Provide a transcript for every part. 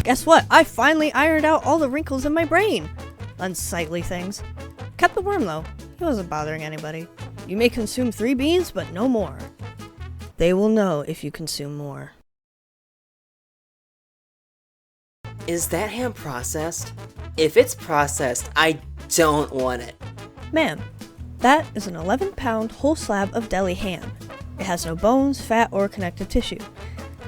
Guess what? I finally ironed out all the wrinkles in my brain. Unsightly things. Kept the worm though. He wasn't bothering anybody. You may consume 3 beans, but no more. They will know if you consume more. Is that ham processed? If it's processed, I don't want it. Ma'am, that is an 11-pound whole slab of deli ham. It has no bones, fat, or connective tissue.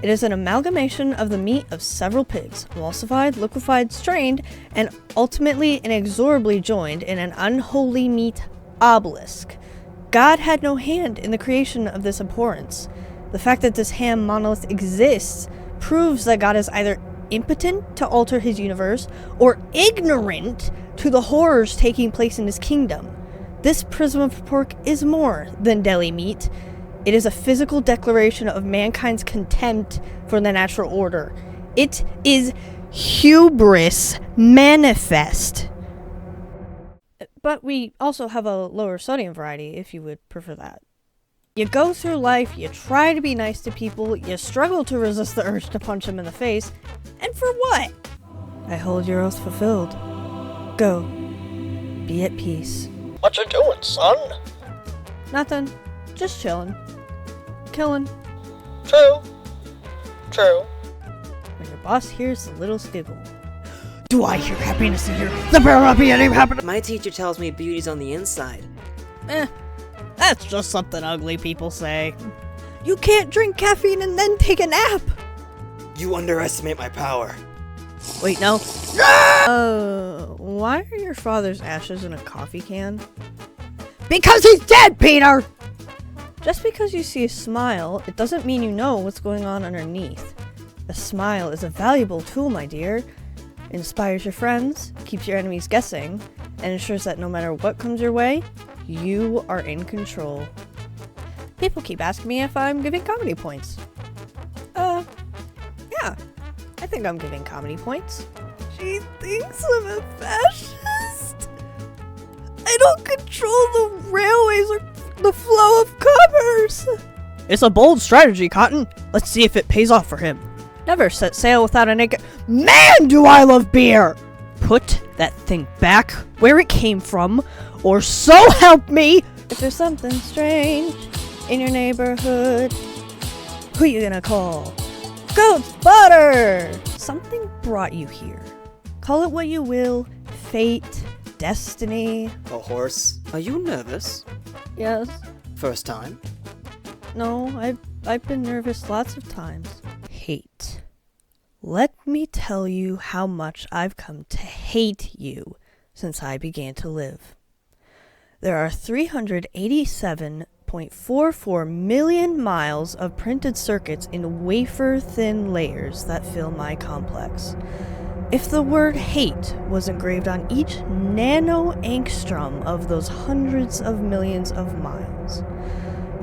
It is an amalgamation of the meat of several pigs, emulsified, liquefied, strained, and ultimately inexorably joined in an unholy meat obelisk. God had no hand in the creation of this abhorrence. The fact that this ham monolith exists proves that God is either impotent to alter his universe or ignorant to the horrors taking place in his kingdom. This prism of pork is more than deli meat. It is a physical declaration of mankind's contempt for the natural order. It is hubris manifest. But we also have a lower sodium variety if you would prefer that. You go through life, you try to be nice to people, you struggle to resist the urge to punch them in the face, and for what? I hold your oath fulfilled. Go. Be at peace. What you doing, son? Nothing. Just chilling. Killing. True. When your boss hears the little skiggle. Do I hear happiness in here? The better not be any happiness. My teacher tells me beauty's on the inside. That's just something ugly people say. You can't drink caffeine and then take a nap! You underestimate my power. Wait, no. Why are your father's ashes in a coffee can? Because he's dead, Peter! Just because you see a smile, it doesn't mean you know what's going on underneath. A smile is a valuable tool, my dear. It inspires your friends, keeps your enemies guessing, and ensures that no matter what comes your way, you are in control. People keep asking me if I'm giving comedy points. Yeah, I think I'm giving comedy points. She thinks I'm a fascist. I don't control the railways or the flow of commerce. It's a bold strategy, Cotton. Let's see if it pays off for him. Never set sail without a naked... Man, do I love beer! Put that thing back where it came from, or so help me! If there's something strange in your neighborhood, who you gonna call? Goat's butter! Something brought you here. Call it what you will, fate, destiny. A horse? Are you nervous? Yes. First time? No, I've been nervous lots of times. Hate. Let me tell you how much I've come to hate you since I began to live. There are 387.44 million miles of printed circuits in wafer-thin layers that fill my complex. If the word hate was engraved on each nano-angstrom of those hundreds of millions of miles,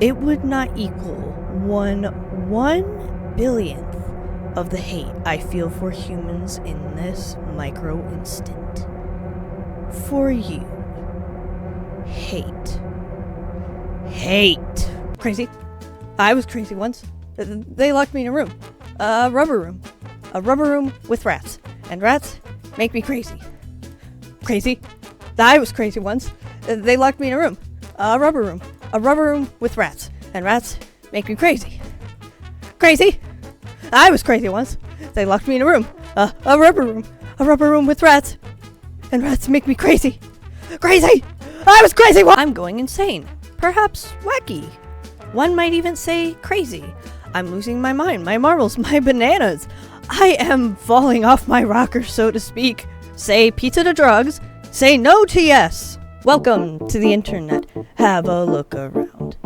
it would not equal 1/1,000,000th of the hate I feel for humans in this micro-instant. For you. Hate. Crazy. I was crazy once. They locked me in a room. A rubber room. A rubber room with rats. And rats make me crazy. Crazy. I was crazy once. They locked me in a room. A rubber room. A rubber room with rats. And rats make me crazy. Crazy. I was crazy once. They locked me in a room. A rubber room. A rubber room with rats. And rats make me crazy. Crazy! I was crazy once! I'm going insane. Perhaps wacky. One might even say crazy. I'm losing my mind, my marbles, my bananas. I am falling off my rocker, so to speak. Say pizza to drugs. Say no to yes. Welcome to the internet. Have a look around.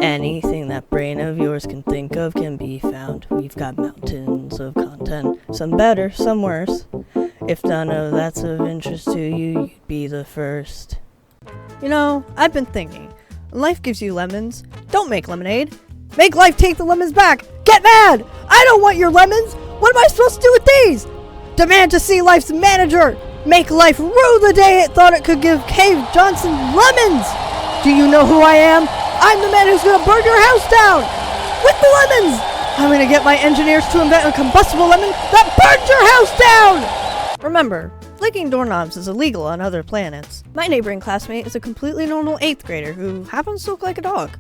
Anything that brain of yours can think of can be found. We've got mountains of content, some better, some worse. If none of that's of interest to you, you'd be the first. You know, I've been thinking. When life gives you lemons, don't make lemonade. Make life take the lemons back. Get mad! I don't want your lemons! What am I supposed to do with these? Demand to see life's manager! Make life rue the day it thought it could give Cave Johnson lemons! Do you know who I am? I'm the man who's gonna burn your house down! With the lemons! I'm gonna get my engineers to invent a combustible lemon that burns your house down! Remember, flicking doorknobs is illegal on other planets. My neighboring classmate is a completely normal 8th grader who happens to look like a dog.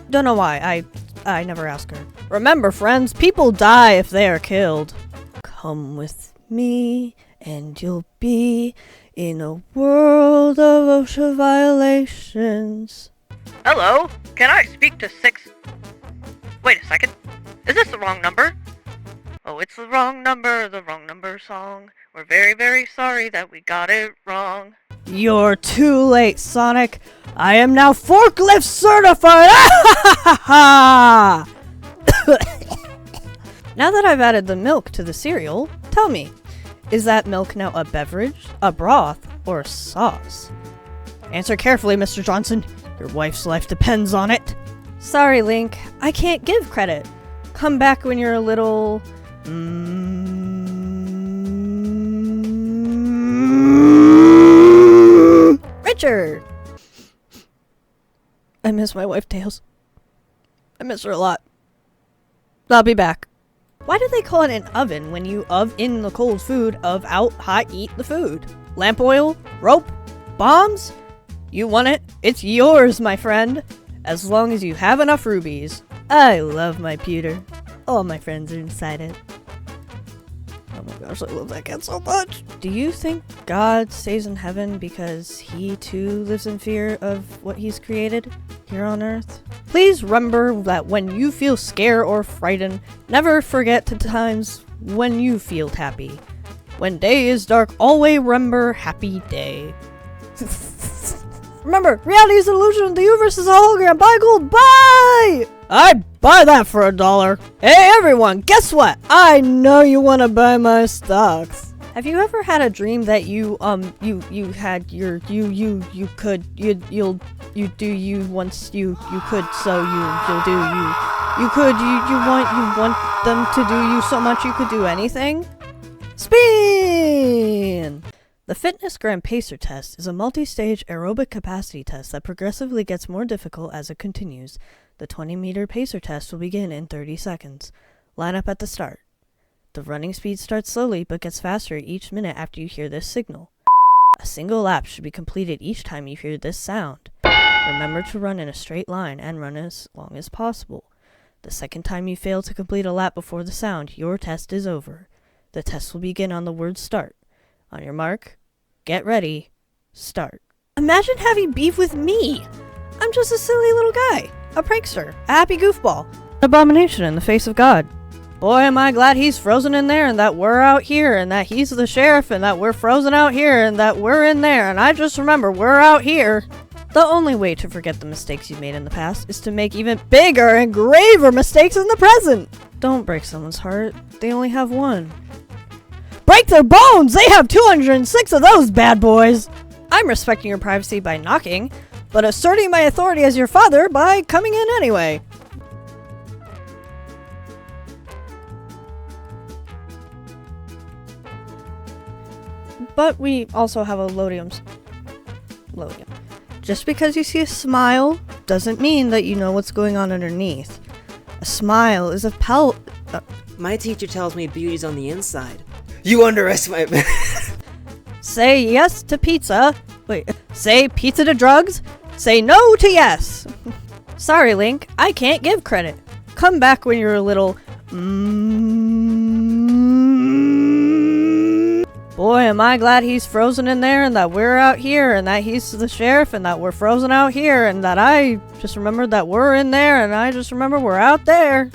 Don't know why, I never ask her. Remember, friends, people die if they are killed. Come with me, and you'll be in a world of OSHA violations. Hello? Can I speak to 6... Wait a second. Is this the wrong number? Oh, it's the wrong number song. We're very, very sorry that we got it wrong. You're too late, Sonic. I am now forklift certified! Now that I've added the milk to the cereal, tell me, is that milk now a beverage, a broth, or a sauce? Answer carefully, Mr. Johnson. Your wife's life depends on it. Sorry, Link. I can't give credit. Come back when you're a little... richer! I miss my wife, Tails. I miss her a lot. I'll be back. Why do they call it an oven when you in the cold food, out hot eat the food? Lamp oil? Rope? Bombs? You want it? It's yours, my friend. As long as you have enough rubies. I love my pewter. All my friends are inside it. Oh my gosh, I love that cat so much. Do you think God stays in heaven because he too lives in fear of what he's created here on earth? Please remember that when you feel scared or frightened, never forget the times when you feel happy. When day is dark, always remember happy day. Remember, reality is an illusion, the universe is a hologram. Buy gold, buy! I'd buy that for $1. Hey everyone, guess what? I know you want to buy my stocks. Have you ever had a dream that you had your you'll do you once you could so you'll do you want them to do you so much you could do anything? Spin! The Fitness Gram Pacer Test is a multi-stage aerobic capacity test that progressively gets more difficult as it continues. The 20-meter pacer test will begin in 30 seconds. Line up at the start. The running speed starts slowly but gets faster each minute after you hear this signal. A single lap should be completed each time you hear this sound. Remember to run in a straight line and run as long as possible. The second time you fail to complete a lap before the sound, your test is over. The test will begin on the word start. On your mark, get ready, start. Imagine having beef with me! I'm just a silly little guy, a prankster, a happy goofball, an abomination in the face of God. Boy, am I glad he's frozen in there and that we're out here and that he's the sheriff and that we're frozen out here and that we're in there and I just remember we're out here. The only way to forget the mistakes you made in the past is to make even bigger and graver mistakes in the present. Don't break someone's heart. They only have one. Break their bones! They have 206 of those bad boys! I'm respecting your privacy by knocking, but asserting my authority as your father by coming in anyway. But we also have a Lodium. Just because you see a smile doesn't mean that you know what's going on underneath. A smile is a My teacher tells me beauty's on the inside. You underestimate me. Say yes to pizza. Wait, say pizza to drugs. Say no to yes. Sorry, Link, I can't give credit. Come back when you're a little... Boy, am I glad he's frozen in there and that we're out here and that he's the sheriff and that we're frozen out here and that I just remembered that we're in there and I just remember we're out there.